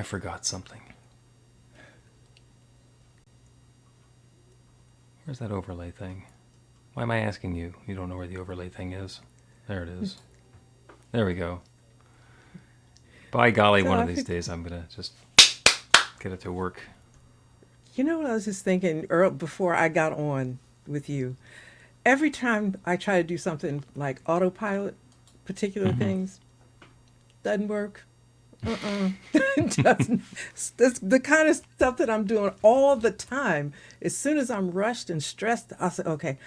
forgot something. Where's that overlay thing? Why am I asking you? You don't know where the overlay thing is? There it is. There we go. By golly, So one I of these think, days I'm going to just get it to work. you know what I was just thinking before I got on with you? Every time I try to do something like autopilot, particular Hmm. things, doesn't work. Uh-uh. It doesn't. That's the kind of stuff that I'm doing all the time. As soon as I'm rushed and stressed, I'll say, okay,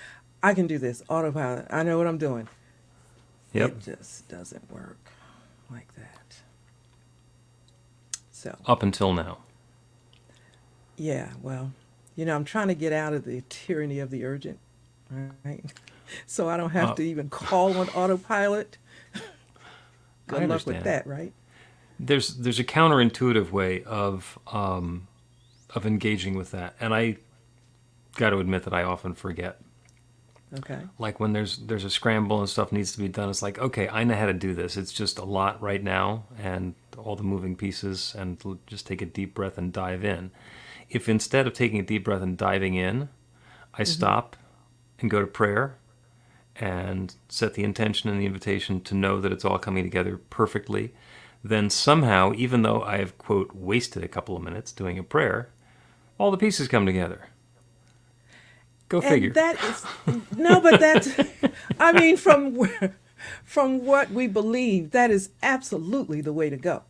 I can do this. Autopilot. I know what I'm doing. Yep. It just doesn't work like that. So, Up until now. yeah, well, I'm trying to get out of the tyranny of the urgent, right? So I don't have Uh, to even call on autopilot. I Good luck with understand. that, right? There's a counterintuitive way of engaging with that, and I got to admit that I often forget. Okay. Like when there's a scramble and stuff needs to be done, it's like, okay, I know how to do this. It's just a lot right now, and all the moving pieces, and just take a deep breath and dive in. If instead of taking a deep breath and diving in, I Mm-hmm. stop and go to prayer and set the intention and the invitation to know that it's all coming together perfectly, then somehow, even though I've, quote, wasted a couple of minutes doing a prayer, all the pieces come together. Go And figure. that is no, but that's I mean from what we believe, that is absolutely the way to go.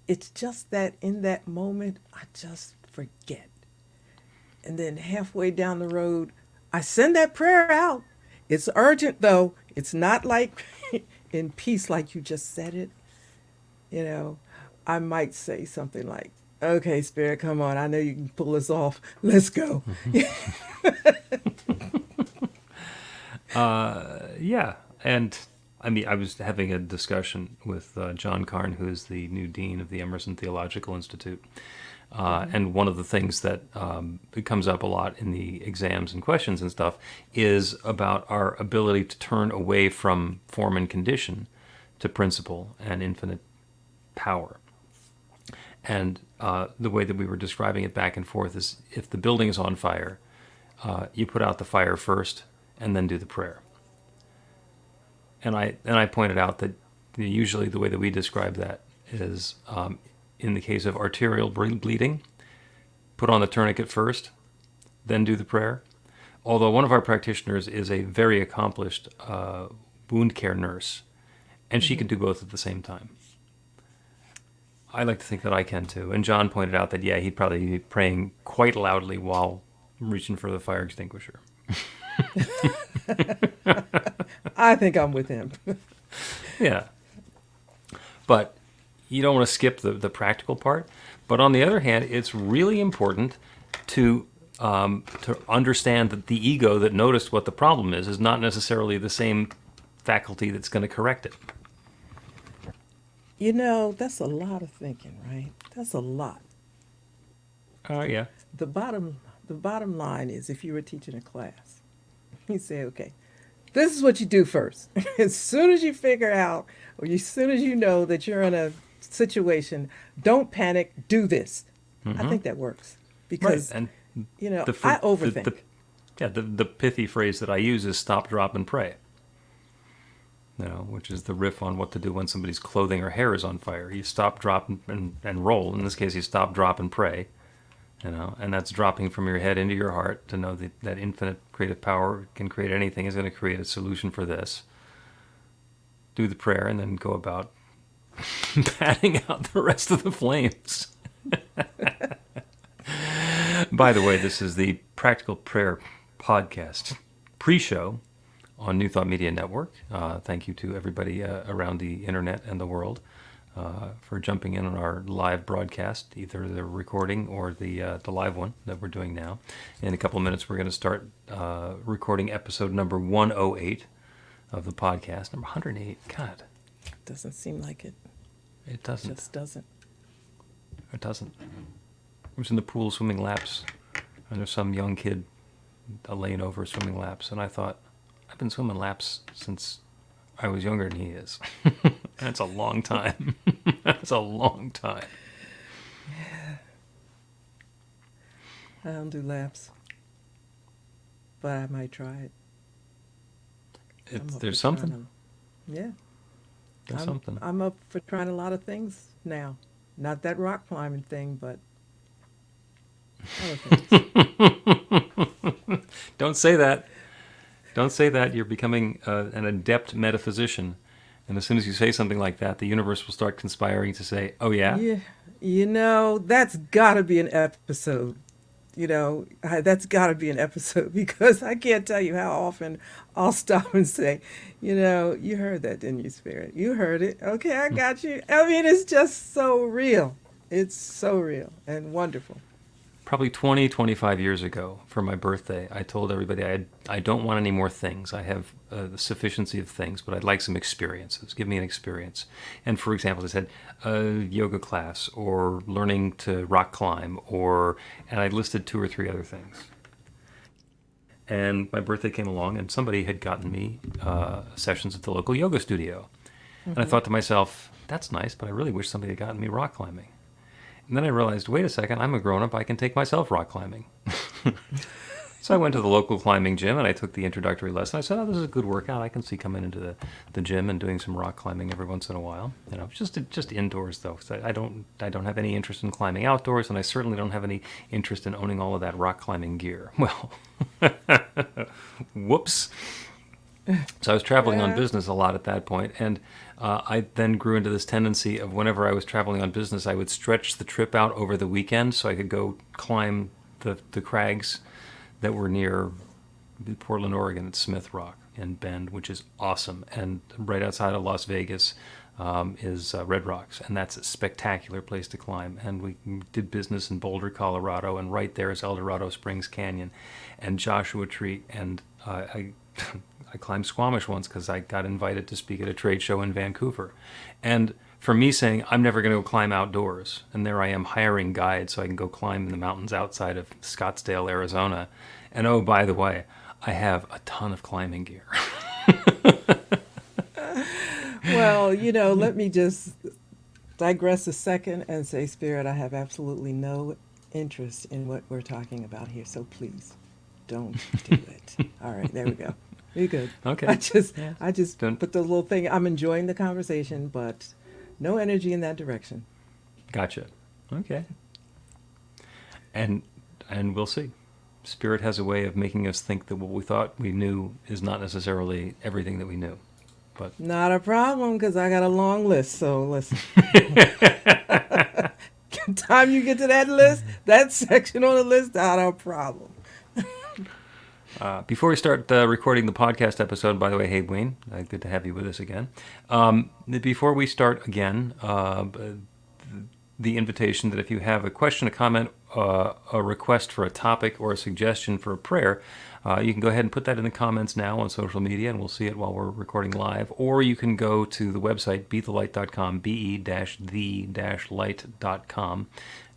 It's just that in that moment I just forget. And then halfway down the road, I send that prayer out. It's urgent though. It's not like in peace like you just said it. You know, I might say something like, "Okay, spirit, come on. I know you can pull this off. Let's go." Yeah, and I mean, I was having a discussion with John Carn, who is the new dean of the Emerson Theological Institute, Mhm. and one of the things that it comes up a lot in the exams and questions and stuff is about our ability to turn away from form and condition to principle and infinite power. And the way that we were describing it back and forth is if the building is on fire, you put out the fire first and then do the prayer. And I pointed out that usually the way that we describe that is in the case of arterial bleeding, put on the tourniquet first, then do the prayer. Although one of our practitioners is a very accomplished wound care nurse, and she Mhm. can do both at the same time. I like to think that I can too. And John pointed out that, yeah, he'd probably be praying quite loudly while reaching for the fire extinguisher. I think I'm with him. Yeah. But you don't want to skip the practical part. But on the other hand, it's really important to understand that the ego that noticed what the problem is not necessarily the same faculty that's going to correct it. That's a lot of thinking, right? That's a lot. Oh, yeah. The bottom line is if you were teaching a class, you say, okay, this is what you do first. As soon as you figure out, or as soon as you know that you're in a situation, don't panic, do this. I Hmm. think that works Right. because, And the, I the overthink. yeah, the pithy phrase that I use is stop, drop, and pray. Which is the riff on what to do when somebody's clothing or hair is on fire. You stop, drop, and roll. In this case, you stop, drop, and pray. And that's dropping from your head into your heart to know that infinite creative power can create anything, is going to create a solution for this. Do the prayer and then go about patting out the rest of the flames. By the way, this is the Practical Prayer Podcast pre-show on New Thought Media Network. Thank you to everybody around the internet and the world for jumping in on our live broadcast, either the recording or the live one that we're doing now. In a couple of minutes, we're going to start recording episode number 108 of the podcast. Number 108. God, Doesn't seem like it. it doesn't. Just doesn't. It doesn't. I was in the pool swimming laps, and there's some young kid laying over swimming laps, and I thought, I've been swimming laps since I was younger than he is. That's a long time. That's a long time. I don't do laps, but I might try it. There's something. Yeah. There's something. I'm up for trying a lot of things now. Not that rock climbing thing, but other things. Don't say that. Don't say that. You're becoming an adept metaphysician. And as soon as you say something like that, the universe will start conspiring to say, oh, yeah? Yeah. That's got to be an episode. That's got to be an episode because I can't tell you how often I'll stop and say, you heard that, didn't you, Spirit? You heard it. Okay, I got you. I mean, it's just so real. It's so real and wonderful. Probably 20, 25 years ago for my birthday, I told everybody I don't want any more things. I have the sufficiency of things, but I'd like some experiences. Give me an experience. And for example, I said a yoga class or learning to rock climb and I listed 2 or 3 other things. And my birthday came along and somebody had gotten me sessions at the local yoga studio. Mm-hmm. And I thought to myself, that's nice, but I really wish somebody had gotten me rock climbing. And then I realized, wait a second, I'm a grown-up, I can take myself rock climbing. So I went to the local climbing gym and I took the introductory lesson. I said, oh, this is a good workout. I can see coming into the gym and doing some rock climbing every once in a while. Just indoors though. So I don't have any interest in climbing outdoors, and I certainly don't have any interest in owning all of that rock climbing gear. Well, whoops. So I was traveling on business a lot at that point, and I then grew into this tendency of whenever I was traveling on business, I would stretch the trip out over the weekend so I could go climb the crags that were near Portland, Oregon at Smith Rock and Bend, which is awesome. And right outside of Las Vegas is Red Rocks, and that's a spectacular place to climb. And we did business in Boulder, Colorado, and right there is El Dorado Springs Canyon and Joshua Tree. And I climbed Squamish once because I got invited to speak at a trade show in Vancouver. And for me saying, I'm never going to go climb outdoors, and there I am hiring guides so I can go climb in the mountains outside of Scottsdale, Arizona. And oh, by the way, I have a ton of climbing gear. Well, let me just digress a second and say, Spirit, I have absolutely no interest in what we're talking about here, so please don't do it. All right, there we go. You're good. Okay. I just put the little thing. I'm enjoying the conversation, but no energy in that direction. Gotcha. Okay. And we'll see. Spirit has a way of making us think that what we thought we knew is not necessarily everything that we knew. But not a problem, because I got a long list. So listen. Time you get to that list, that section on the list, not a problem. Before we start recording the podcast episode, by the way, hey, Wayne, good to have you with us again. Before we start again, the invitation that if you have a question, a comment, a request for a topic, or a suggestion for a prayer, you can go ahead and put that in the comments now on social media, and we'll see it while we're recording live. Or you can go to the website, bethelight.com, be-the-light.com,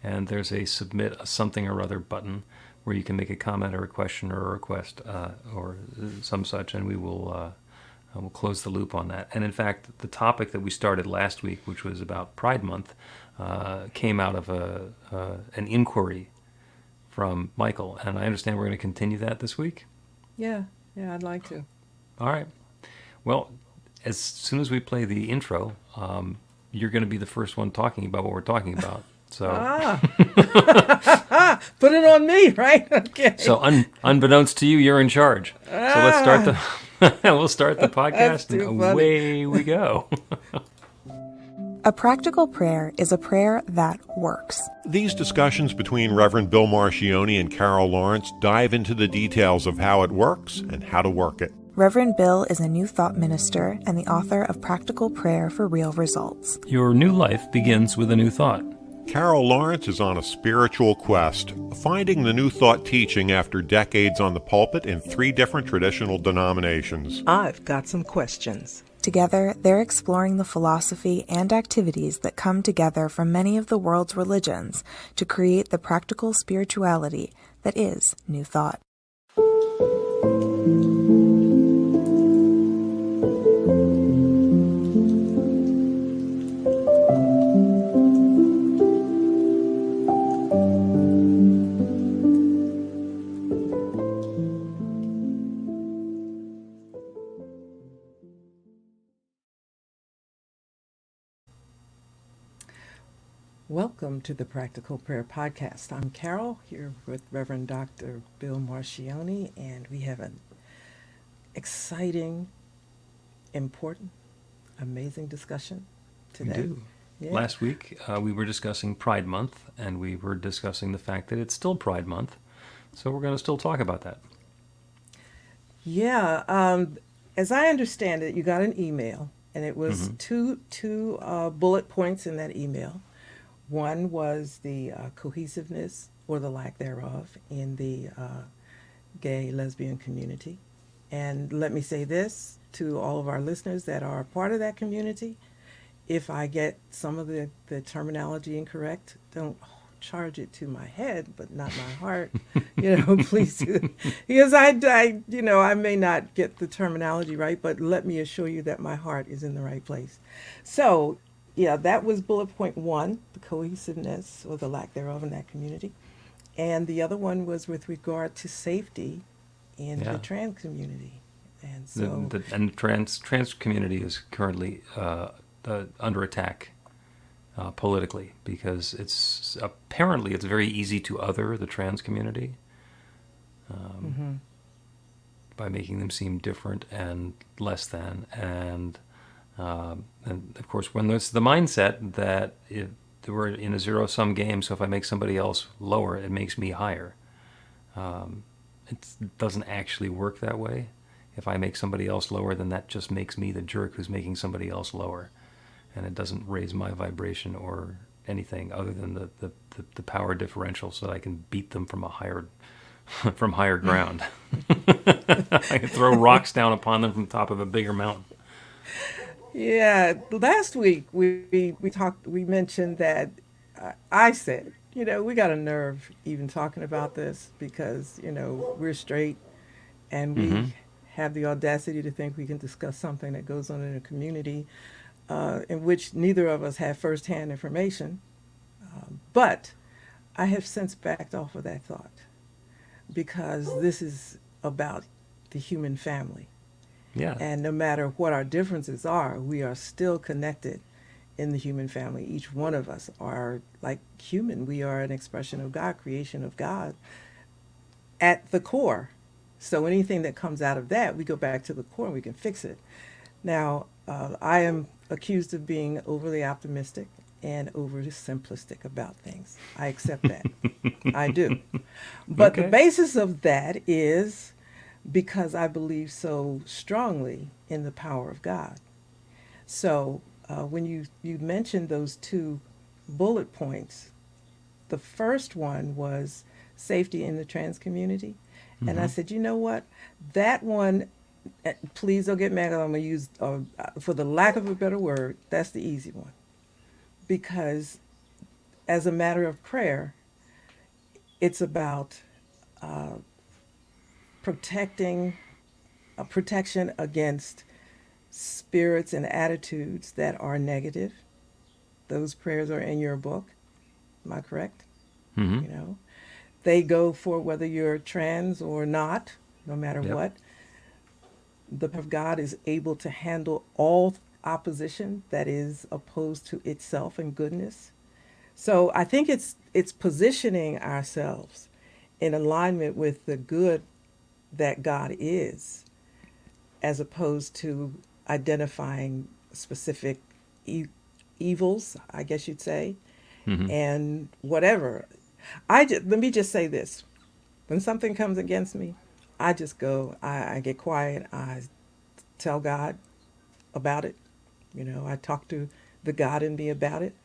and there's a submit a something or other button where you can make a comment or a question or a request or some such, and we'll close the loop on that. And in fact, the topic that we started last week, which was about Pride Month, came out of an inquiry from Michael, and I understand we're going to continue that this week? Yeah, I'd like to. All right. Well, as soon as we play the intro, you're going to be the first one talking about what we're talking about. So, put it on me, right? Okay. So, unbeknownst to you, you're in charge. So let's start we'll start the podcast, and away we go. A practical prayer is a prayer that works. These discussions between Reverend Bill Marchiony and Carol Lawrence dive into the details of how it works and how to work it. Reverend Bill is a New Thought minister and the author of Practical Prayer for Real Results. Your new life begins with a new thought. Carol Lawrence is on a spiritual quest, finding the New Thought teaching after decades on the pulpit in 3 different traditional denominations. I've got some questions. Together, they're exploring the philosophy and activities that come together from many of the world's religions to create the practical spirituality that is New Thought. Welcome to the Practical Prayer Podcast. I'm Carol, here with Reverend Dr. Bill Marchiony, and we have an exciting, important, amazing discussion We today. do. Yeah. Last week, we were discussing Pride Month, and we were discussing the fact that it's still Pride Month, so we're going to still talk about that. Yeah, as I understand it, you got an email, and it was two bullet points in that email. One was the cohesiveness or the lack thereof in the gay lesbian community. And let me say this to all of our listeners that are part of that community. If I get some of the terminology incorrect, don't charge it to my head, but not my heart. Please do. Because I may not get the terminology right, but let me assure you that my heart is in the right place. So, yeah, that was bullet point one, the cohesiveness or the lack thereof in that community. And the other one was with regard to safety in Yeah. the trans community. And The, so, the trans community is currently under attack politically because it's very easy to other the trans community by making them seem different and less than, and of course when there's the mindset that we're in a zero-sum game, so if I make somebody else lower, it makes me higher. It doesn't actually work that way. If I make somebody else lower, then that just makes me the jerk who's making somebody else lower. And it doesn't raise my vibration or anything other than the power differential, so that I can beat them from higher ground. I can throw rocks down upon them from the top of a bigger mountain. yeah, last week we mentioned that I said, we got a nerve even talking about this because, we're straight and we have the audacity to think we can discuss something that goes on in a community in which neither of us have firsthand information. But I have since backed off of that thought because this is about the human family. Yeah. And no matter what our differences are, we are still connected in the human family. Each one of us are like human. We are an expression of God, creation of God at the core. So anything that comes out of that, we go back to the core and we can fix it. Now, I am accused of being overly optimistic and overly simplistic about things. I accept that. I do. But the Okay. basis of that is because I believe so strongly in the power of God. So when you mentioned those two bullet points, the first one was safety in the trans community. And I said, you know what? That one, please don't get mad. I'm going to use, for the lack of a better word, that's the easy one. Because as a matter of prayer, it's about protection against spirits and attitudes that are negative. Those prayers are in your book. Am I correct? Mm-hmm. They go for whether you're trans or not, no matter Yep. what. The power of God is able to handle all opposition that is opposed to itself and goodness. So I think it's positioning ourselves in alignment with the good that God is, as opposed to identifying specific evils, I guess you'd say, and whatever. Let me just say this. When something comes against me, I just go, I get quiet, I tell God about it. I talk to the God in me about it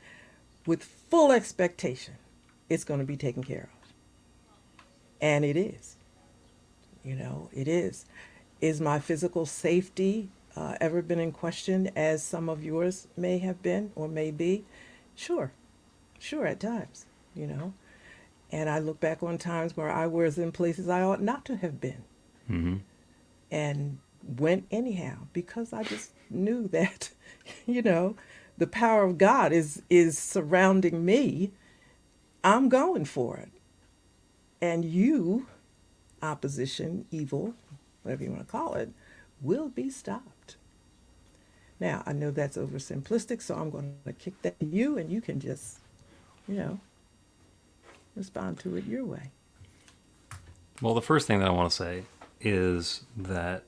with full expectation it's going to be taken care of. And it is. It is. Is my physical safety ever been in question, as some of yours may have been or may be? Sure. Sure, at times, And I look back on times where I was in places I ought not to have been. Mm-hmm. And went anyhow because I just knew that, the power of God is surrounding me. I'm going for it. And you, opposition, evil, whatever you want to call it, will be stopped. Now, I know that's oversimplistic, so I'm going to kick that to you, and you can just you know, respond to it your way. Well, the first thing that I want to say is that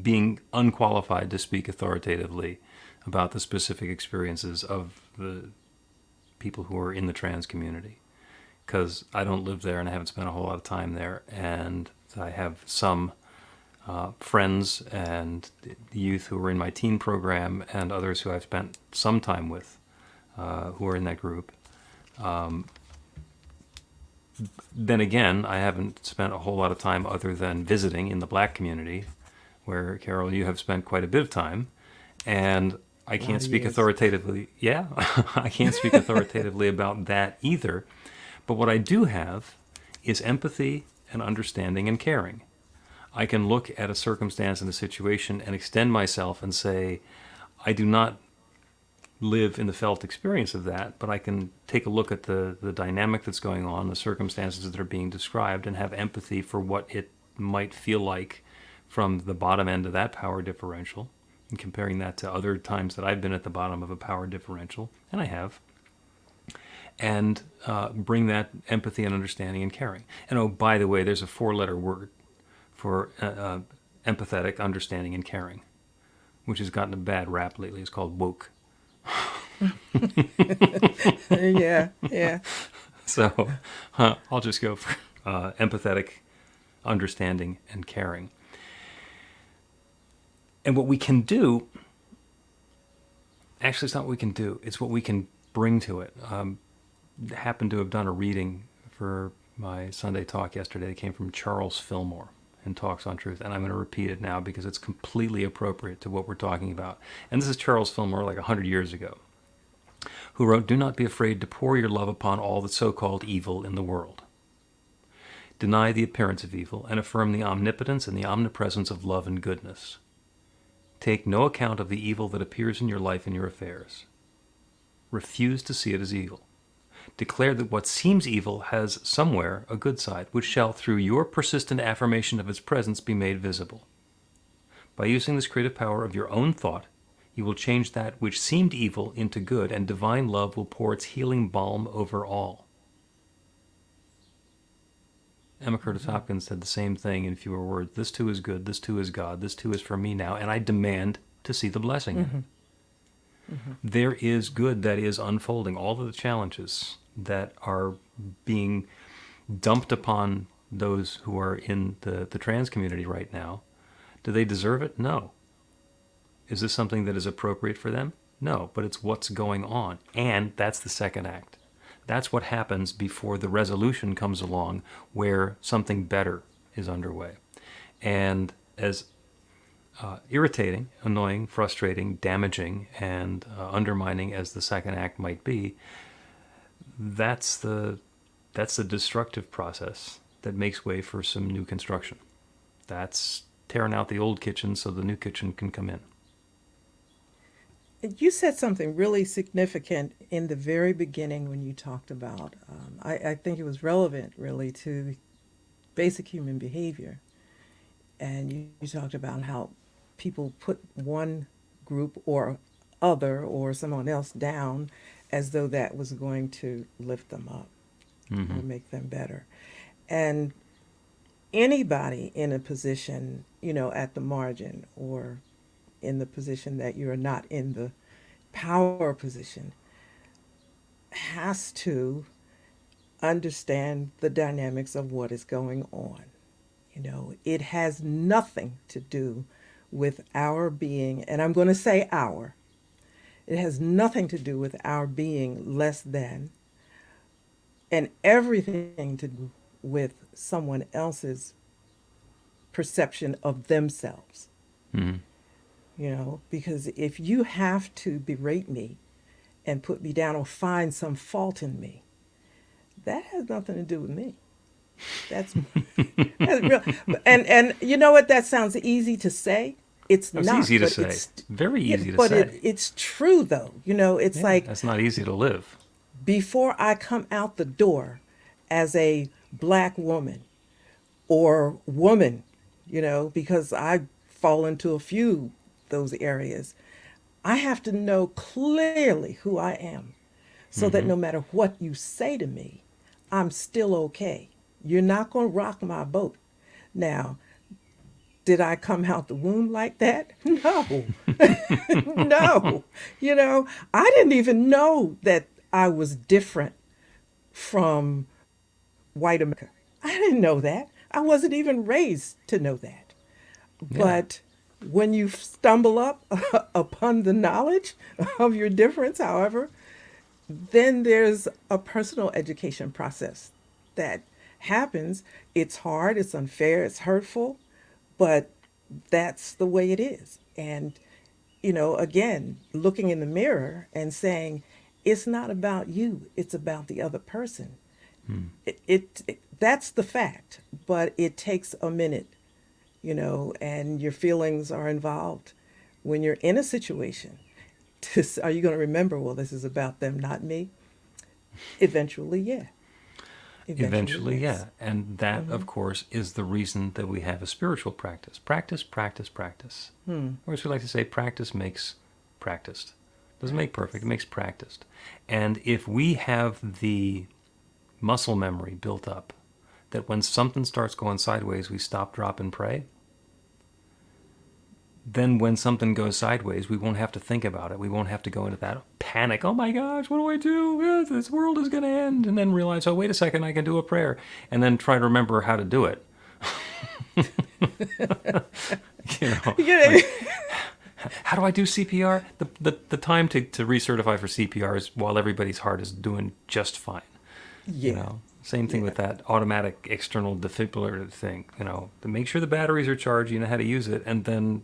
being unqualified to speak authoritatively about the specific experiences of the people who are in the trans community, because I don't live there and I haven't spent a whole lot of time there, and I have some friends and youth who are in my teen program and others who I've spent some time with who are in that group. Then again, I haven't spent a whole lot of time other than visiting in the black community, where, Carol, you have spent quite a bit of time, and I can't speak authoritatively. Yeah, I can't speak authoritatively about that either. But what I do have is empathy and understanding and caring. I can look at a circumstance and a situation and extend myself and say, I do not live in the felt experience of that, but I can take a look at the dynamic that's going on, the circumstances that are being described, and have empathy for what it might feel like from the bottom end of that power differential, and comparing that to other times that I've been at the bottom of a power differential, and I have, and bring that empathy and understanding and caring. And oh, by the way, there's a 4-letter word for empathetic, understanding, and caring, which has gotten a bad rap lately. It's called woke. Yeah. So I'll just go for empathetic, understanding, and caring. And what we can do, actually it's not what we can do, it's what we can bring to it. Happened to have done a reading for my Sunday talk yesterday. It came from Charles Fillmore in Talks on Truth, and I'm going to repeat it now because it's completely appropriate to what we're talking about. And this is Charles Fillmore, like 100 years ago, who wrote, "Do not be afraid to pour your love upon all the so-called evil in the world. Deny the appearance of evil and affirm the omnipotence and the omnipresence of love and goodness. Take no account of the evil that appears in your life and your affairs. Refuse to see it as evil. Declare that what seems evil has somewhere a good side, which shall, through your persistent affirmation of its presence, be made visible. By using this creative power of your own thought, you will change that which seemed evil into good, and divine love will pour its healing balm over all." Emma Curtis Hopkins said the same thing in fewer words. "This too is good, this too is God, this too is for me now, and I demand to see the blessing in it." There is good that is unfolding. All of the challenges that are being dumped upon those who are in the trans community right now, do they deserve it? No. Is this something that is appropriate for them? No, but it's what's going on. And that's the second act. That's what happens before the resolution comes along where something better is underway. And as irritating, annoying, frustrating, damaging, and undermining as the second act might be, that's the destructive process that makes way for some new construction. That's tearing out the old kitchen so the new kitchen can come in. You said something really significant in the very beginning when you talked about, I think it was relevant really to basic human behavior. And you talked about how people put one group or other or someone else down as though that was going to lift them up or make them better. And anybody in a position, at the margin or in the position that you're not in the power position has to understand the dynamics of what is going on. It has nothing to do with our being, and I'm going to say our. It has nothing to do with our being less than, and everything to do with someone else's perception of themselves. Because if you have to berate me and put me down or find some fault in me, that has nothing to do with me. That's real. And you know what? That sounds easy to say. It's not. It's easy to say. Very easy to but say. It's true, though. It's like, that's not easy to live. Before I come out the door as a black woman or woman, because I fall into a few those areas, I have to know clearly who I am so that no matter what you say to me, I'm still okay. You're not going to rock my boat. Now, did I come out the womb like that? No. No. I didn't even know that I was different from white America. I didn't know that. I wasn't even raised to know that. Yeah. But when you stumble up upon the knowledge of your difference, however, then there's a personal education process that happens. It's hard, it's unfair, it's hurtful, but that's the way it is. And, again, looking in the mirror and saying, it's not about you, it's about the other person. That's the fact, but it takes a minute, and your feelings are involved. When you're in a situation, are you going to remember, well, this is about them, not me? Eventually, yeah. Eventually, yes. yeah. And that, of course, is the reason that we have a spiritual practice. Practice, practice, practice. Or as we like to say, practice makes practiced. Doesn't make perfect, it makes practiced. And if we have the muscle memory built up that when something starts going sideways, we stop, drop, and pray, then when something goes sideways, we won't have to think about it. We won't have to go into that panic. Oh my gosh, what do I do? This world is going to end. And then realize, oh, wait a second, I can do a prayer. And then try to remember how to do it. Yeah. How do I do CPR? The time to recertify for CPR is while everybody's heart is doing just fine. Yeah. Same thing with that automatic external defibrillator thing. To make sure the batteries are charged, you know how to use it, and then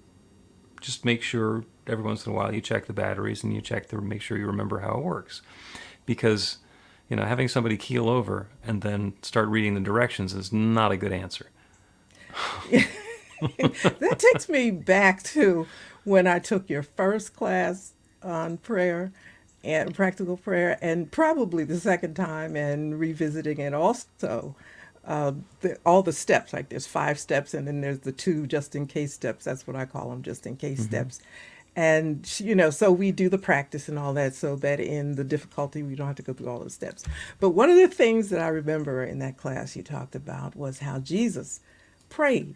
just make sure every once in a while you check the batteries and you check to make sure you remember how it works. Because, having somebody keel over and then start reading the directions is not a good answer. That takes me back to when I took your first class on prayer and practical prayer, and probably the second time and revisiting it also. All the steps, like there's 5 steps and then there's the 2 just in case steps. That's what I call them, just in case steps. And, so we do the practice and all that so that in the difficulty, we don't have to go through all the steps. But one of the things that I remember in that class you talked about was how Jesus prayed.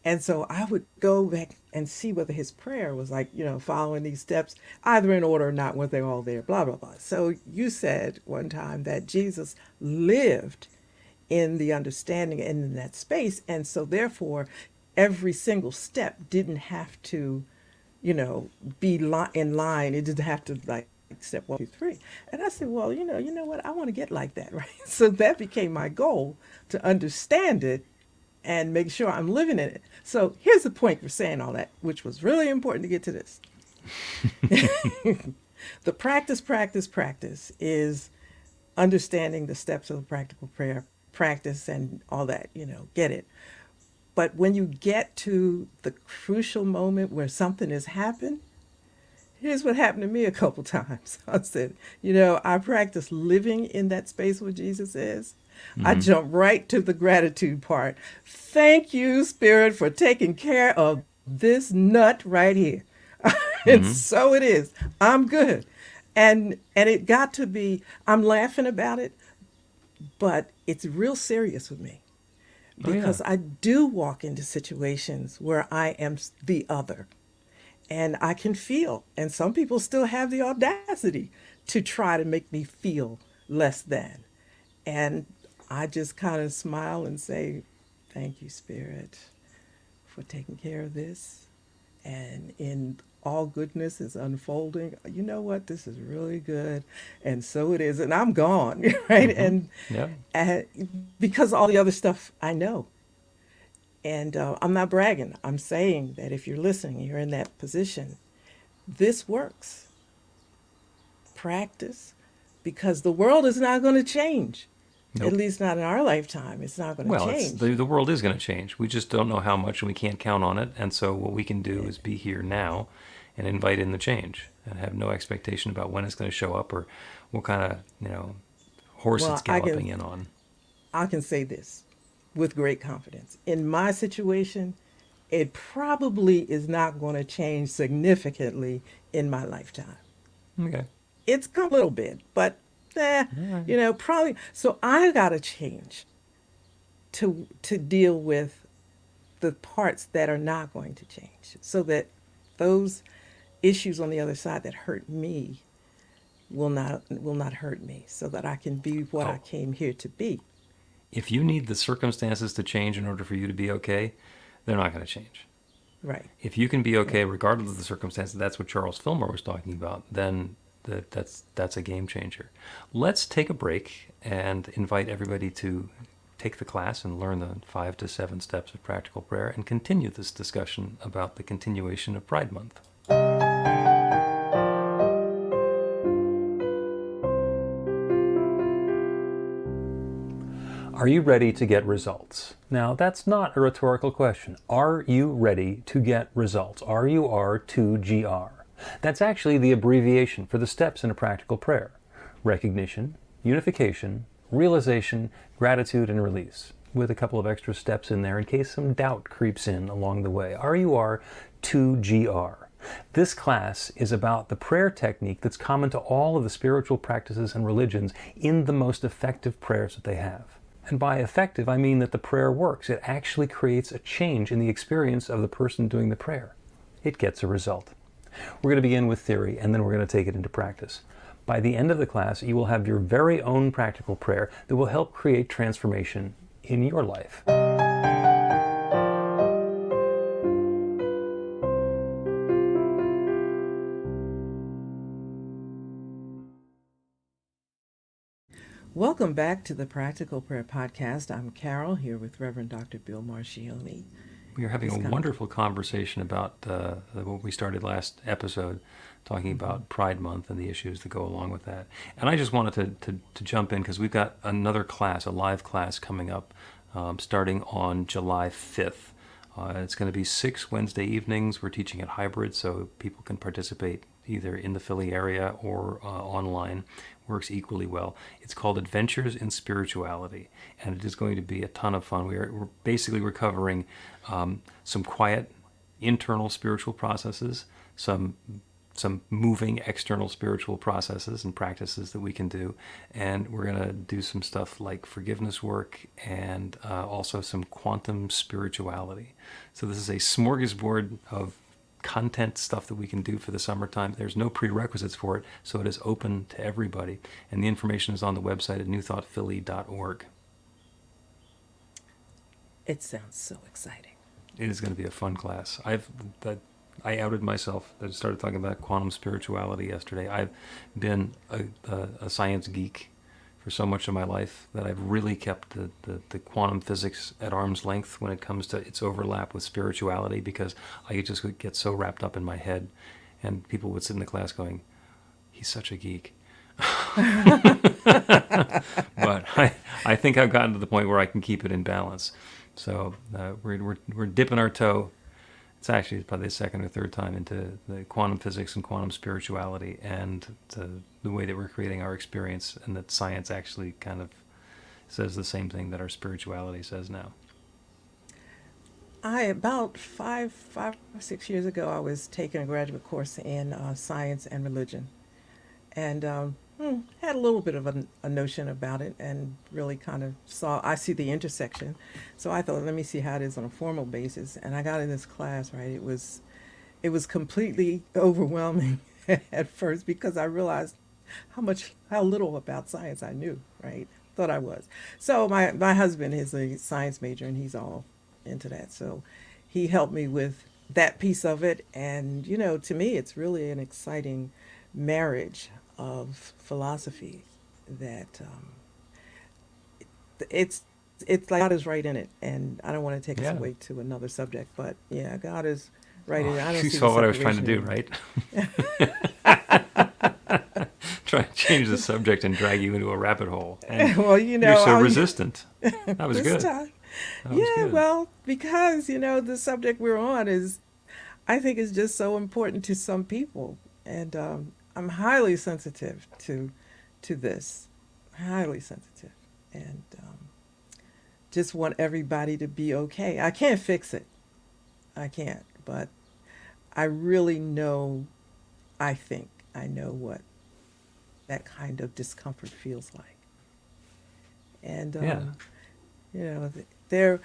And so I would go back and see whether his prayer was like, following these steps, either in order or not, were they all there, blah, blah, blah. So you said one time that Jesus lived in the understanding and in that space. And so therefore, every single step didn't have to, be in line. It didn't have to like step 1, 2, 3. And I said, well, you know what? I want to get like that, right? So that became my goal, to understand it and make sure I'm living in it. So here's the point for saying all that, which was really important to get to this. The practice is understanding the steps of the practical prayer practice and all that, get it. But when you get to the crucial moment where something has happened, here's what happened to me a couple times. I said, I practice living in that space where Jesus is. I jump right to the gratitude part. Thank you, Spirit, for taking care of this nut right here. And so it is. I'm good. And it got to be, I'm laughing about it, but it's real serious with me. Because I do walk into situations where I am the other. And I can feel, and some people still have the audacity to try to make me feel less than. And I just kind of smile and say, thank you, Spirit, for taking care of this. And in all goodness is unfolding. You know what? This is really good. And so it is. And I'm gone, right? And because all the other stuff I know. And I'm not bragging. I'm saying that if you're listening, you're in that position. This works. Practice, because the world is not going to change. Nope. At least not in our lifetime. It's not going to change. The world is going to change. We just don't know how much, and we can't count on it. And so what we can do is be here now and invite in the change and have no expectation about when it's going to show up or what kind of, horse it's galloping in on. I can say this with great confidence. In my situation, it probably is not going to change significantly in my lifetime. Okay. It's come a little bit, but Probably. So I got to change to deal with the parts that are not going to change, so that those issues on the other side that hurt me will not hurt me, so that I can be what I Oh, came here to be. if you need the circumstances to change in order for you to be okay, they're not going to change. Right. If you can be Right. okay regardless of the circumstances, that's what Charles Fillmore was talking about, then that's a game changer. Let's take a break and invite everybody to take the class and learn the 5 to 7 steps of practical prayer and continue this discussion about the continuation of Pride Month. Are you ready to get results? Now, that's not a rhetorical question. Are you ready to get results? RUR2GR. That's actually the abbreviation for the steps in a practical prayer: recognition, unification, realization, gratitude, and release, with a couple of extra steps in there in case some doubt creeps in along the way. RUR2GR. This class is about the prayer technique that's common to all of the spiritual practices and religions in the most effective prayers that they have. And by effective, I mean that the prayer works. It actually creates a change in the experience of the person doing the prayer. It gets a result. We're going to begin with theory, and then we're going to take it into practice. By the end of the class, you will have your very own practical prayer that will help create transformation in your life. Welcome back to the Practical Prayer Podcast. I'm Carol, here with Reverend Dr. Bill Marchiony. We are having It's a kind of- wonderful conversation about what we started last episode, talking about Pride Month and the issues that go along with that. And I just wanted to jump in because we've got another class, a live class coming up starting on July 5th. It's going to be 6 Wednesday evenings. We're teaching it hybrid, so people can participate either in the Philly area or online. Works equally well. It's called Adventures in Spirituality, and it is going to be a ton of fun. We're basically recovering some quiet internal spiritual processes, some moving external spiritual processes and practices that we can do, and we're going to do some stuff like forgiveness work and also some quantum spirituality. So this is a smorgasbord of content stuff that we can do for the summertime. There's no prerequisites for it, so it is open to everybody. And the information is on the website at newthoughtphilly.org. It sounds so exciting. It is going to be a fun class. I outed myself. I started talking about quantum spirituality yesterday. I've been a science geek for so much of my life that I've really kept the quantum physics at arm's length when it comes to its overlap with spirituality, because I just would get so wrapped up in my head, and people would sit in the class going, he's such a geek. But I think I've gotten to the point where I can keep it in balance. So we're dipping our toe. It's actually probably the second or third time into the quantum physics and quantum spirituality, and the way that we're creating our experience, and that science actually kind of says the same thing that our spirituality says now. About 6 years ago, I was taking a graduate course in science and religion, and had a little bit of a notion about it, and really kind of I see the intersection. So I thought, let me see how it is on a formal basis. And I got in this class, right? It was completely overwhelming at first, because I realized how little about science I knew, right? Thought I was. So my husband is a science major, and he's all into that. So he helped me with that piece of it. And, to me, it's really an exciting marriage of philosophy that it's like God is right in it. And I don't want to take us away to another subject, but yeah, God is right in it. I don't You see saw the what I was trying to do, separation. right? Try to change the subject and drag you into a rabbit hole. And Well, you're so resistant. That was this good. time. That was good. Well, because the subject we're on I think is just so important to some people, and I'm highly sensitive to this, highly sensitive, and just want everybody to be okay. I can't fix it, I can't, but I really know. I think I know what that kind of discomfort feels like. And Yeah. you know, there,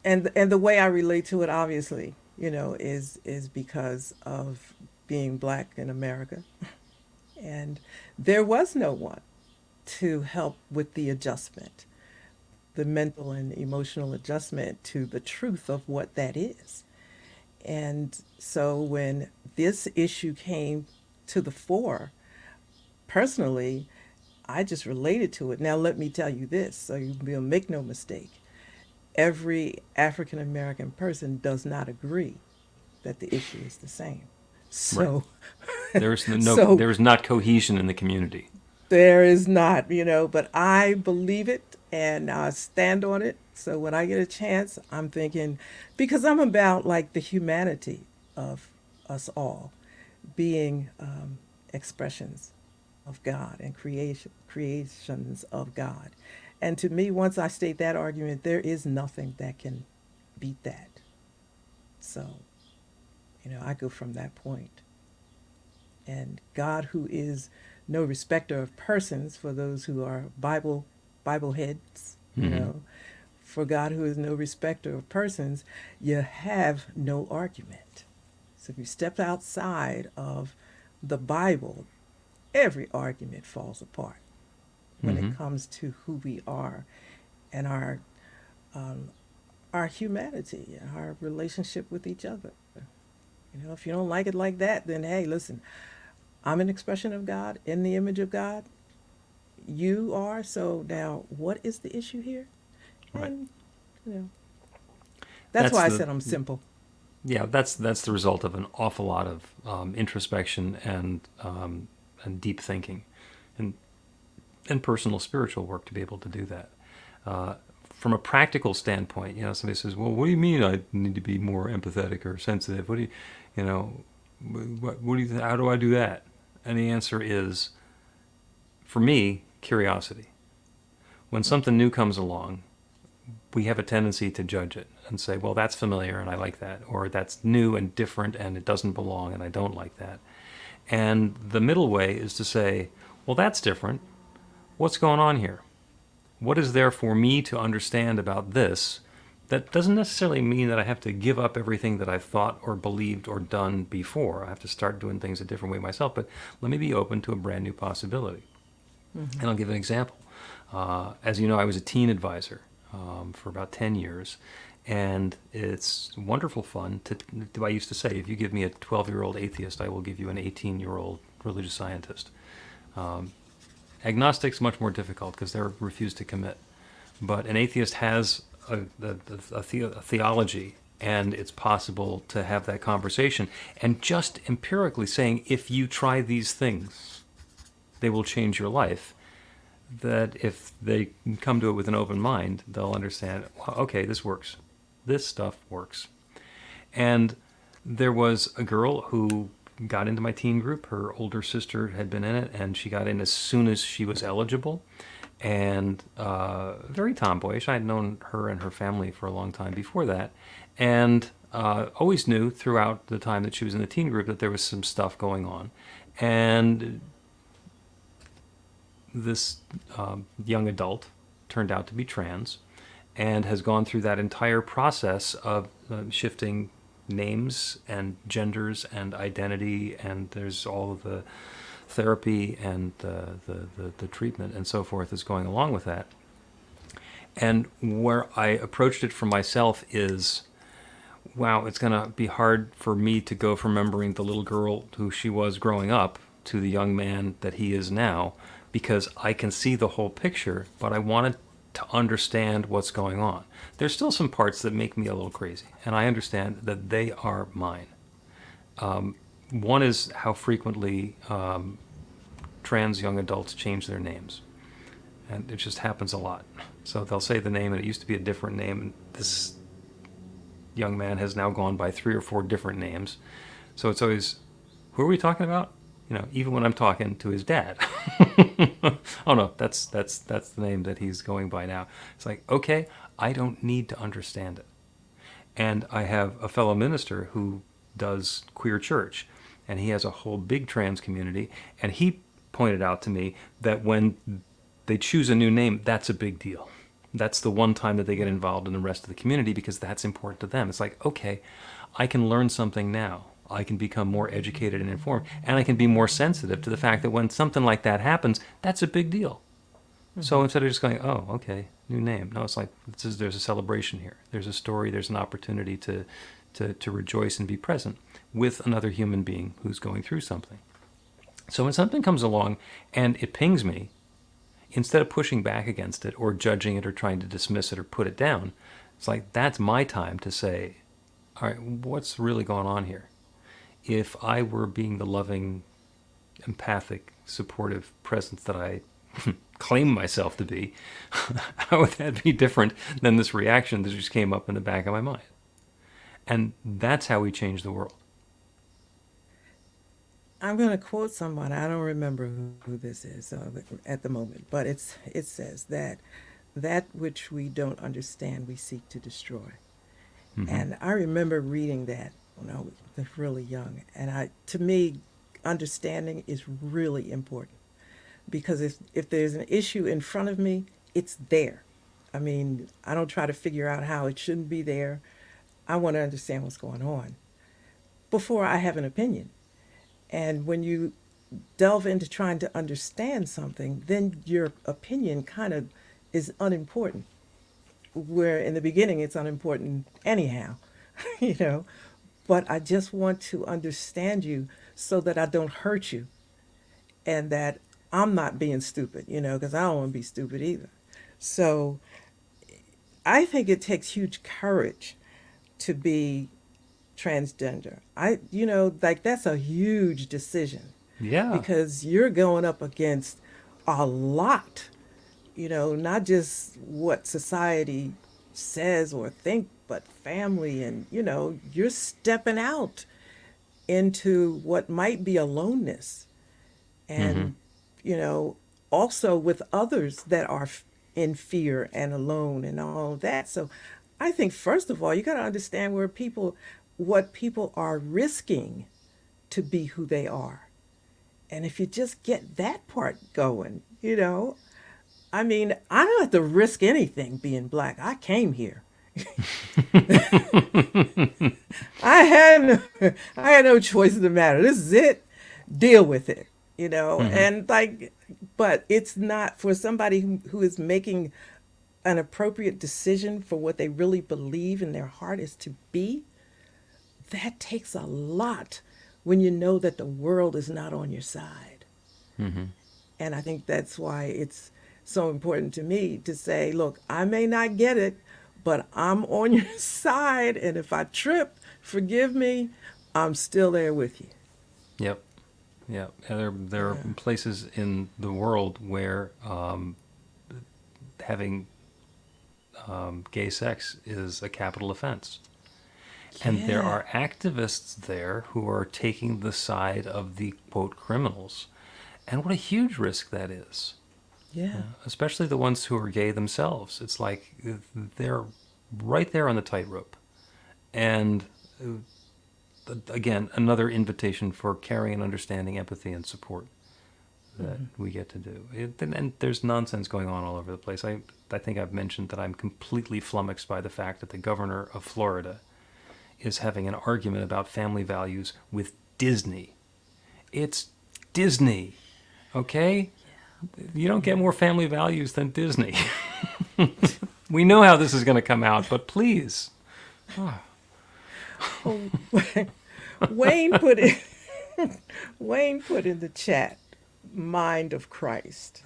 and the way I relate to it, obviously, is because of being black in America, and there was no one to help with the adjustment, the mental and emotional adjustment to the truth of what that is. And so when this issue came to the fore, personally, I just related to it. Now, let me tell you this, so you'll make no mistake. Every African American person does not agree that the issue is the same. Right. So, No, so there is not cohesion in the community. there is not, but I believe it and I stand on it. So when I get a chance, I'm thinking, because I'm about like the humanity of us all being expressions of God and creations of God. And to me, once I state that argument, there is nothing that can beat that. So, I go from that point. And God, who is no respecter of persons, for those who are Bible heads, for God, who is no respecter of persons, you have no argument. So if you step outside of the Bible, every argument falls apart when it comes to who we are and our humanity and our relationship with each other. If you don't like it like that, then hey, listen, I'm an expression of God, in the image of God. You are. So now, what is the issue here? Right. And, that's why I the- said I'm simple. Yeah, that's the result of an awful lot of introspection and deep thinking, and personal spiritual work to be able to do that. From a practical standpoint, somebody says, "Well, what do you mean I need to be more empathetic or sensitive? What do you, how do I do that?" And the answer is, for me, curiosity. When something new comes along, we have a tendency to judge it and say, well, that's familiar and I like that, or that's new and different and it doesn't belong and I don't like that. And the middle way is to say, well, that's different. What's going on here? What is there for me to understand about this? That doesn't necessarily mean that I have to give up everything that I've thought or believed or done before. I have to start doing things a different way myself, but let me be open to a brand new possibility. And I'll give an example. As you know, I was a teen advisor for about 10 years, and it's wonderful fun I used to say, if you give me a 12-year-old atheist, I will give you an 18-year-old religious scientist. Agnostic's much more difficult because they're refused to commit. But an atheist has a theology, and it's possible to have that conversation. And just empirically saying, if you try these things, they will change your life. That if they come to it with an open mind, they'll understand, okay, this works. This stuff works. And there was a girl who got into my teen group. Her older sister had been in it, and she got in as soon as she was eligible. And very tomboyish. I had known her and her family for a long time before that, and always knew throughout the time that she was in the teen group that there was some stuff going on. And this young adult turned out to be trans and has gone through that entire process of shifting names and genders and identity, and there's all of the therapy and the treatment and so forth is going along with that. And where I approached it for myself is, wow, it's going to be hard for me to go from remembering the little girl who she was growing up to the young man that he is now, because I can see the whole picture, but I wanted to understand what's going on. There's still some parts that make me a little crazy, and I understand that they are mine. One is how frequently trans young adults change their names. And it just happens a lot. So they'll say the name, and it used to be a different name, and this young man has now gone by 3 or 4 different names. So it's always, who are we talking about? Even when I'm talking to his dad. Oh no, that's the name that he's going by now. It's like, okay, I don't need to understand it. And I have a fellow minister who does queer church, and he has a whole big trans community, and he pointed out to me that when they choose a new name, that's a big deal. That's the one time that they get involved in the rest of the community because that's important to them. It's like, okay, I can learn something now. I can become more educated and informed, and I can be more sensitive to the fact that when something like that happens, that's a big deal. So instead of just going, oh, okay, new name. No, it's like there's a celebration here. There's a story. There's an opportunity to rejoice and be present with another human being who's going through something. So when something comes along and it pings me, instead of pushing back against it or judging it or trying to dismiss it or put it down, it's like that's my time to say, all right, what's really going on here? If I were being the loving, empathic, supportive presence that I claim myself to be, how would that be different than this reaction that just came up in the back of my mind? And that's how we change the world. I'm going to quote someone. I don't remember who this is at the moment, but it says that which we don't understand, we seek to destroy. Mm-hmm. And I remember reading that when I was really young. And to me, understanding is really important. Because if there's an issue in front of me, it's there. I mean, I don't try to figure out how it shouldn't be there. I want to understand what's going on before I have an opinion. And when you delve into trying to understand something, then your opinion kind of is unimportant. Where in the beginning it's unimportant anyhow, you know. But I just want to understand you so that I don't hurt you and that I'm not being stupid, you know, because I don't want to be stupid either. So I think it takes huge courage to be transgender. That's a huge decision. Yeah. Because you're going up against a lot, you know, not just what society says or think, but family. And, you know, you're stepping out into what might be aloneness. And, you know, also with others that are in fear and alone and all of that. So I think, first of all, you got to understand what people are risking to be who they are. And if you just get that part going, you know, I mean, I don't have to risk anything being Black. I came here. I had no choice in the matter. This is it. Deal with it, you know. And but it's not for somebody who is making an appropriate decision for what they really believe in their heart is to be. That takes a lot when you know that the world is not on your side. And I think that's why it's so important to me to say, look, I may not get it, but I'm on your side. And if I trip, forgive me, I'm still there with you. Yep. Yeah. There are places in the world where having gay sex is a capital offense. And there are activists there who are taking the side of the, quote, criminals. And what a huge risk that is. Yeah. Especially the ones who are gay themselves. It's like they're right there on the tightrope. And again, another invitation for caring and understanding, empathy, and support that we get to do. And there's nonsense going on all over the place. I think I've mentioned that I'm completely flummoxed by the fact that the governor of Florida is having an argument about family values with Disney. It's Disney, okay? You don't get more family values than Disney. We know how this is going to come out, but please. Wayne put in the chat, Mind of Christ.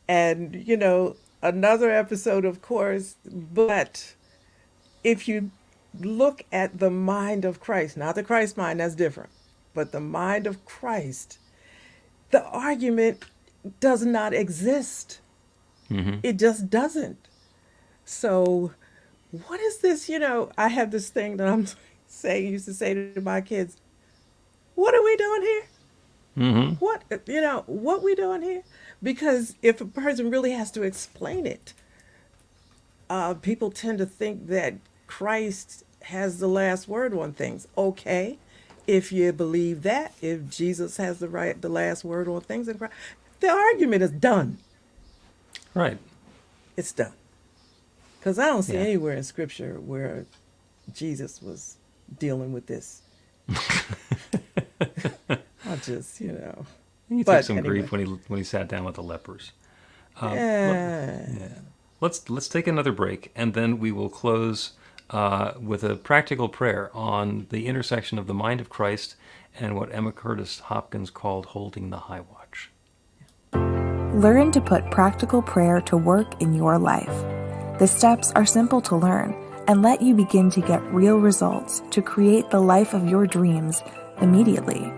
And, you know, another episode, of course, but if you look at the mind of Christ, not the Christ mind, that's different, but the mind of Christ, the argument does not exist. It just doesn't. So what is this? You know, I have this thing that used to say to my kids, what are we doing here? What we doing here? Because if a person really has to explain it, people tend to think that Christ has the last word on things. Okay, if you believe that, if Jesus has the last word on things, the argument is done. Right. It's done. Because I don't see Yeah. anywhere in Scripture where Jesus was dealing with this. I just, He took But some anyway. grief when he sat down with the lepers. Yeah. Yeah. Let's take another break, and then we will close with a practical prayer on the intersection of the mind of Christ and what Emma Curtis Hopkins called holding the high watch. Learn to put practical prayer to work in your life. The steps are simple to learn and let you begin to get real results to create the life of your dreams immediately.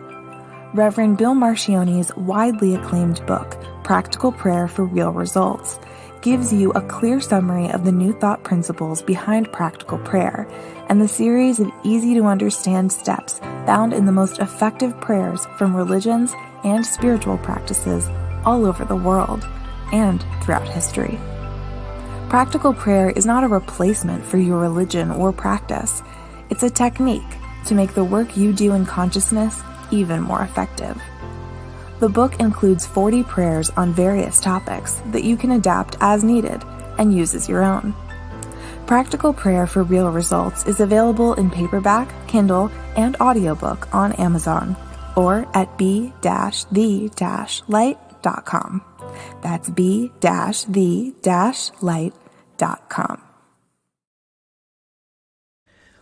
Reverend Bill Marchiony's widely acclaimed book, Practical Prayer for Real Results, gives you a clear summary of the New Thought principles behind practical prayer and the series of easy-to-understand steps found in the most effective prayers from religions and spiritual practices all over the world and throughout history. Practical prayer is not a replacement for your religion or practice. It's a technique to make the work you do in consciousness even more effective. The book includes 40 prayers on various topics that you can adapt as needed and use as your own. Practical Prayer for Real Results is available in paperback, Kindle, and audiobook on Amazon or at b-the-light.com. That's b-the-light.com.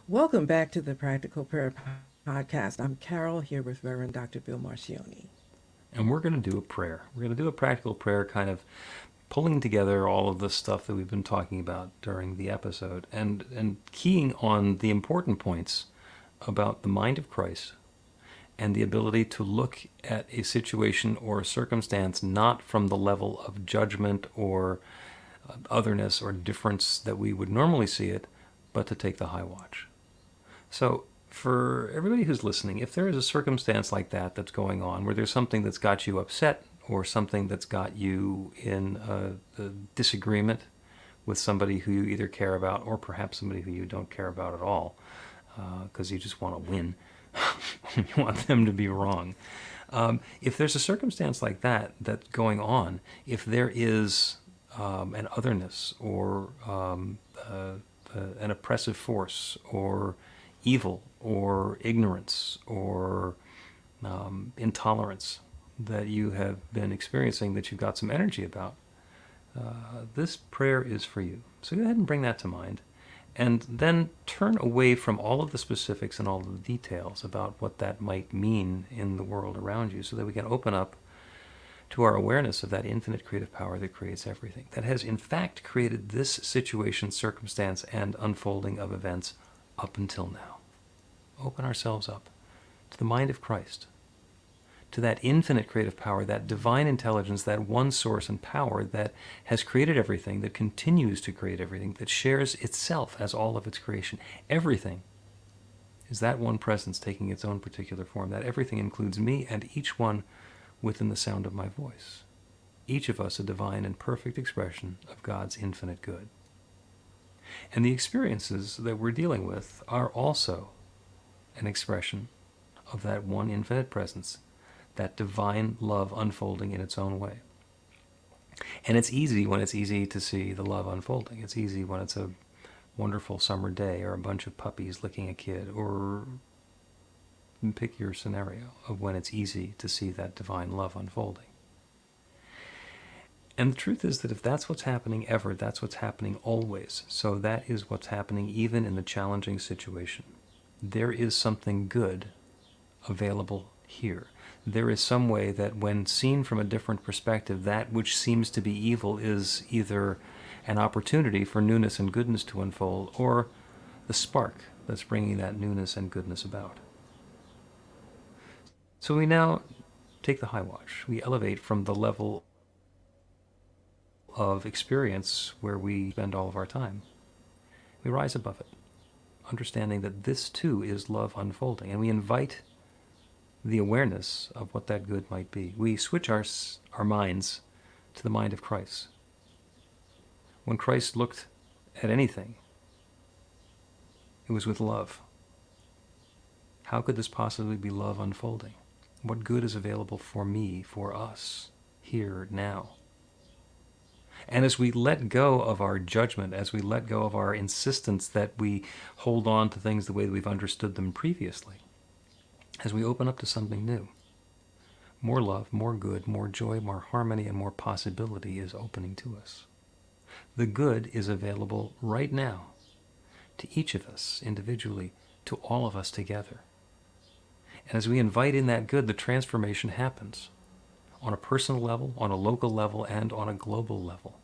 Welcome back to the Practical Prayer Podcast. I'm Carol, here with Reverend Dr. Bill Marchiony. And we're going to do a prayer. We're going to do a practical prayer, kind of pulling together all of the stuff that we've been talking about during the episode and keying on the important points about the mind of Christ and the ability to look at a situation or a circumstance not from the level of judgment or otherness or difference that we would normally see it, but to take the high watch. So for everybody who's listening, if there is a circumstance like that that's going on, where there's something that's got you upset or something that's got you in a disagreement with somebody who you either care about or perhaps somebody who you don't care about at all, because you just want to win, you want them to be wrong. If there's a circumstance like that that's going on, if there is an otherness or an oppressive force or evil or ignorance or intolerance that you have been experiencing that you've got some energy about, this prayer is for you. So go ahead and bring that to mind, and then turn away from all of the specifics and all of the details about what that might mean in the world around you, so that we can open up to our awareness of that infinite creative power that creates everything, that has in fact created this situation, circumstance, and unfolding of events up until now. Open ourselves up to the mind of Christ, to that infinite creative power, that divine intelligence, that one source and power that has created everything, that continues to create everything, that shares itself as all of its creation. Everything is that one presence taking its own particular form. That everything includes me and each one within the sound of my voice. Each of us a divine and perfect expression of God's infinite good. And the experiences that we're dealing with are also an expression of that one infinite presence, that divine love unfolding in its own way. And it's easy when it's easy to see the love unfolding. It's easy when it's a wonderful summer day or a bunch of puppies licking a kid, or pick your scenario of when it's easy to see that divine love unfolding. And the truth is that if that's what's happening ever, that's what's happening always. So that is what's happening even in the challenging situation. There is something good available here. There is some way that when seen from a different perspective, that which seems to be evil is either an opportunity for newness and goodness to unfold, or the spark that's bringing that newness and goodness about. So we now take the high watch. We elevate from the level of experience where we spend all of our time. We rise above it, understanding that this too is love unfolding, and we invite the awareness of what that good might be. We switch our minds to the mind of Christ. When Christ looked at anything, it was with love. How could this possibly be love unfolding? What good is available for me, for us, here, now? And as we let go of our judgment, as we let go of our insistence that we hold on to things the way that we've understood them previously, as we open up to something new, more love, more good, more joy, more harmony, and more possibility is opening to us. The good is available right now to each of us individually, to all of us together. And as we invite in that good, the transformation happens on a personal level, on a local level, and on a global level.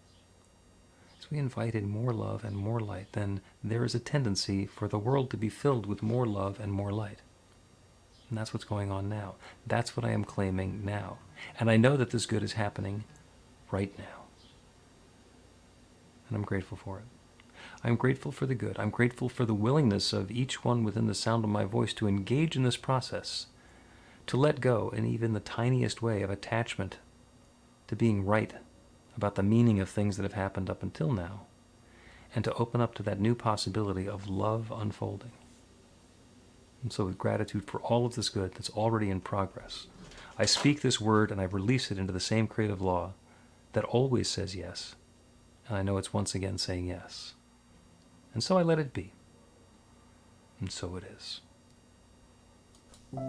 As we invite in more love and more light, then there is a tendency for the world to be filled with more love and more light. And that's what's going on now. That's what I am claiming now. And I know that this good is happening right now. And I'm grateful for it. I'm grateful for the good. I'm grateful for the willingness of each one within the sound of my voice to engage in this process, to let go in even the tiniest way of attachment to being right about the meaning of things that have happened up until now, and to open up to that new possibility of love unfolding. And so with gratitude for all of this good that's already in progress, I speak this word and I release it into the same creative law that always says yes, and I know it's once again saying yes. And so I let it be. And so it is.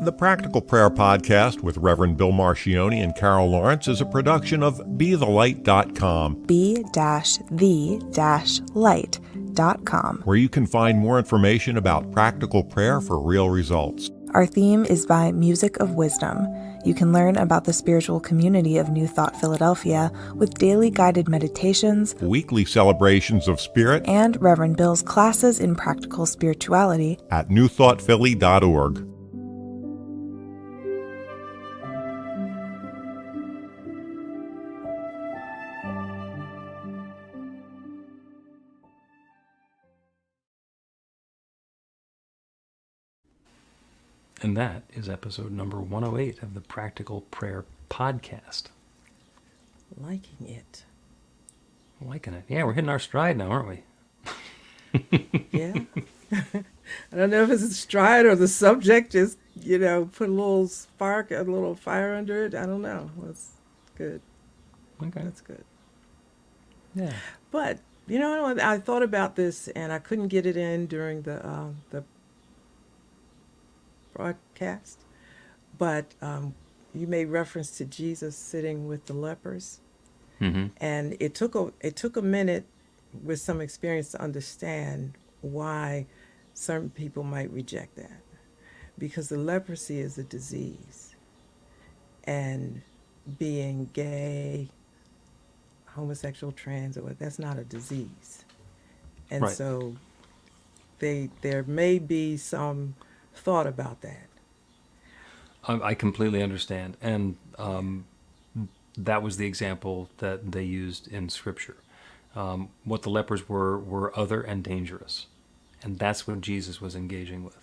The Practical Prayer Podcast with Reverend Bill Marchiony and Carol Lawrence is a production of BeTheLight.com, be-the-light.com, where you can find more information about practical prayer for real results. Our theme is by Music of Wisdom. You can learn about the spiritual community of New Thought Philadelphia with daily guided meditations, Weekly celebrations of spirit, and Reverend Bill's classes in practical spirituality at newthoughtphilly.org. And that is episode number 108 of the Practical Prayer Podcast. Liking it. Liking it. Yeah, we're hitting our stride now, aren't we? Yeah. I don't know if it's a stride or the subject just, put a little spark, a little fire under it. I don't know. That's good. Okay. That's good. Yeah. But, I thought about this and I couldn't get it in during the broadcast. But you made reference to Jesus sitting with the lepers. Mm-hmm. And it took a minute with some experience to understand why certain people might reject that. Because the leprosy is a disease. And being gay, homosexual, trans, that's not a disease. And Right. so there may be some thought about that. I completely understand. And that was the example that they used in Scripture. What the lepers were other and dangerous. And that's what Jesus was engaging with.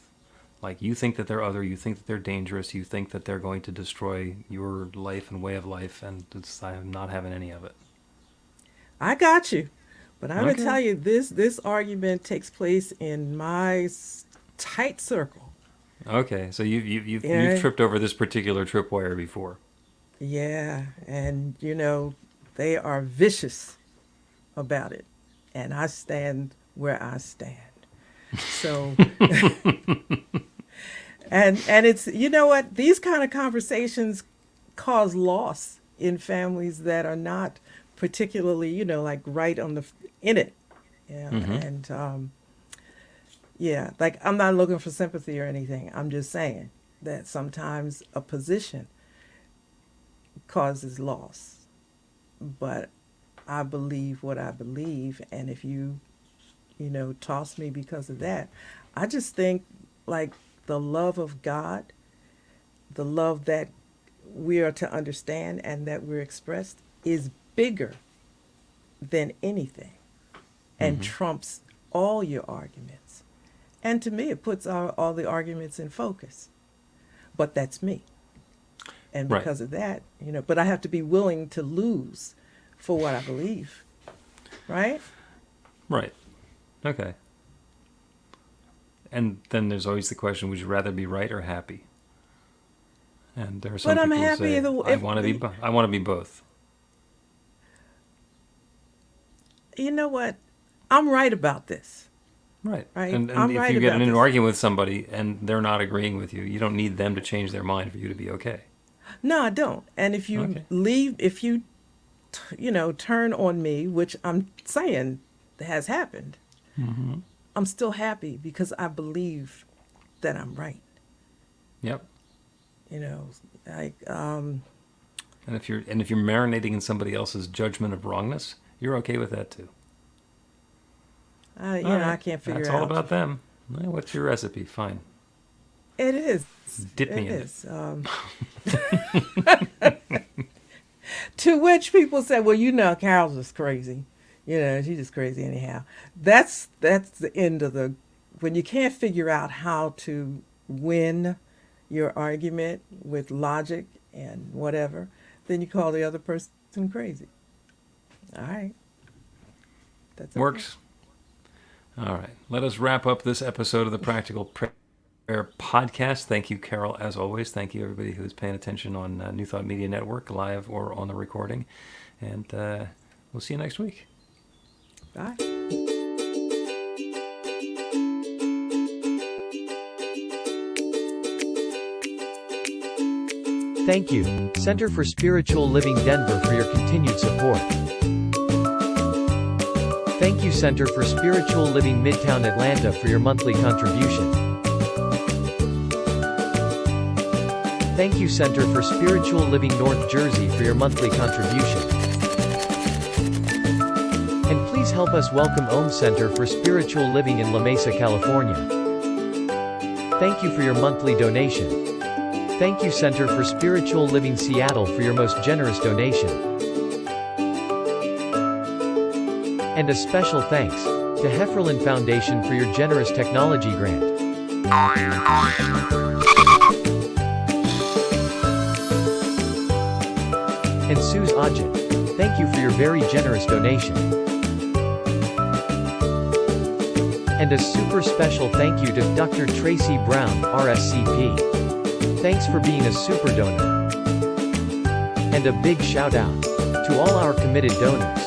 Like, you think that they're other, you think that they're dangerous, you think that they're going to destroy your life and way of life, and I'm not having any of it. I got you. But I'm going to Okay. tell you, this argument takes place in my tight circle. Okay, so you've Yeah. tripped over this particular tripwire before. Yeah, and they are vicious about it, and I stand where I stand. So, and it's what, these kind of conversations cause loss in families that are not particularly like right in it. Yeah, Mm-hmm. and yeah, like I'm not looking for sympathy or anything. I'm just saying that sometimes a position causes loss. But I believe what I believe, and if you toss me because of that, I just think like the love of God, the love that we are to understand and that we're expressed is bigger than anything and trumps all your arguments. And to me, it puts all the arguments in focus. But that's me. And Right. because of that, but I have to be willing to lose for what I believe. Right? Right. Okay. And then there's always the question: would you rather be right or happy? And there are some But I'm people who happy say, either- I if- want to be. I want to be both. You know what? I'm right about this. Right. Right. And I'm if right you get about in an this. argument with somebody and they're not agreeing with you, you don't need them to change their mind for you to be okay. No, I don't. And if you Okay. leave, if you, turn on me, which I'm saying has happened, I'm still happy because I believe that I'm right. Yep. Like, And if you're marinating in somebody else's judgment of wrongness, you're okay with that too. All right. I can't figure That's out. all about them. Well, what's your recipe? Fine. It is. Dip me It in is. To which people say, well, Carol's just crazy. She's just crazy anyhow. That's the end of when you can't figure out how to win your argument with logic and whatever, then you call the other person crazy. All right. That's okay. Works. All right. Let us wrap up this episode of the Practical Prayer Podcast. Thank you, Carol, as always. Thank you, everybody who's paying attention on New Thought Media Network, live or on the recording. And we'll see you next week. Bye. Thank you, Center for Spiritual Living Denver, for your continued support. Thank you, Center for Spiritual Living Midtown Atlanta, for your monthly contribution. Thank you, Center for Spiritual Living North Jersey, for your monthly contribution. And please help us welcome Om Center for Spiritual Living in La Mesa, California. Thank you for your monthly donation. Thank you, Center for Spiritual Living Seattle, for your most generous donation. And a special thanks to Hefferlin Foundation for your generous technology grant. And Suze Ajit, thank you for your very generous donation. And a super special thank you to Dr. Tracy Brown, RSCP. Thanks for being a super donor. And a big shout out to all our committed donors.